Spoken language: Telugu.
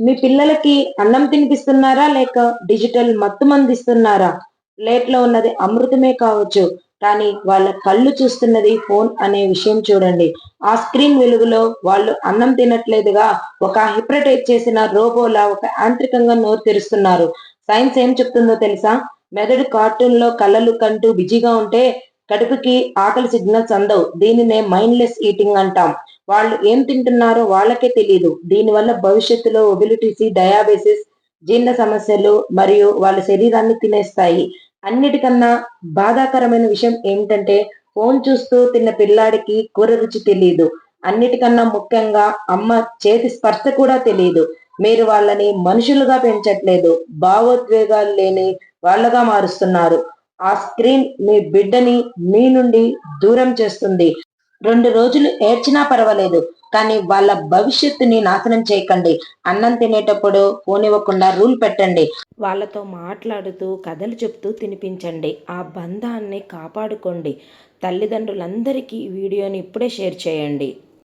మీ పిల్లలకి అన్నం తినిపిస్తున్నారా? లేక డిజిటల్ మత్తుమందిస్తున్నారా? ప్లేట్‌లో ఉన్నది అమృతమే కావచ్చు. కానీ వాళ్ళ కళ్ళు చూస్తున్నది ఫోన్ అనే విషయం చూడండి. ఆ స్క్రీన్ వెలుగులో వాళ్ళు అన్నం తినట్లేదుగా, ఒక హిప్నటైజ్ చేసిన రోబోలా ఒక యాంత్రికంగా నోరు తెరుస్తున్నారు. సైన్స్ ఏం చెప్తుందో తెలుసా? మెదడు కార్టూన్‌లో కలలు కంటూ బిజీగా ఉంటే కడుపుకి ఆకలి సిగ్నల్స్ అందవు. దీనినే మైండ్‌లెస్ ఈటింగ్ అంటాం. వాళ్ళు ఏం తింటున్నారో వాళ్ళకే తెలీదు. దీనివల్ల భవిష్యత్తులో ఒబెలిటీసి, డయాబెటిస్, జీర్ణ సమస్యలు మరియు వాళ్ళ శరీరాన్ని తినేస్తాయి. అన్నిటికన్నా బాధాకరమైన విషయం ఏమిటంటే ఫోను చూస్తూ తిన్న పిల్లాడికి కూర రుచి తెలీదు. అన్నిటికన్నా ముఖ్యంగా అమ్మ చేతి స్పర్శ కూడా తెలీదు. మీరు వాళ్ళని మనుషులుగా పెంచట్లేదు. భావోద్వేగాలు లేని వాళ్ళగా మారుస్తున్నారు. ఆ స్క్రీన్ మీ బిడ్డని మీ నుండి దూరం చేస్తుంది. 2 రోజులు ఏడ్చినా పర్వాలేదు. కానీ వాళ్ళ భవిష్యత్తుని నాశనం చేయకండి. అన్నం తినేటప్పుడు పోనివ్వకుండా రూల్ పెట్టండి. వాళ్ళతో మాట్లాడుతూ, కథలు చెప్తూ తినిపించండి. ఆ బంధాన్ని కాపాడుకోండి. తల్లిదండ్రులందరికీ ఈ వీడియోని ఇప్పుడే షేర్ చేయండి.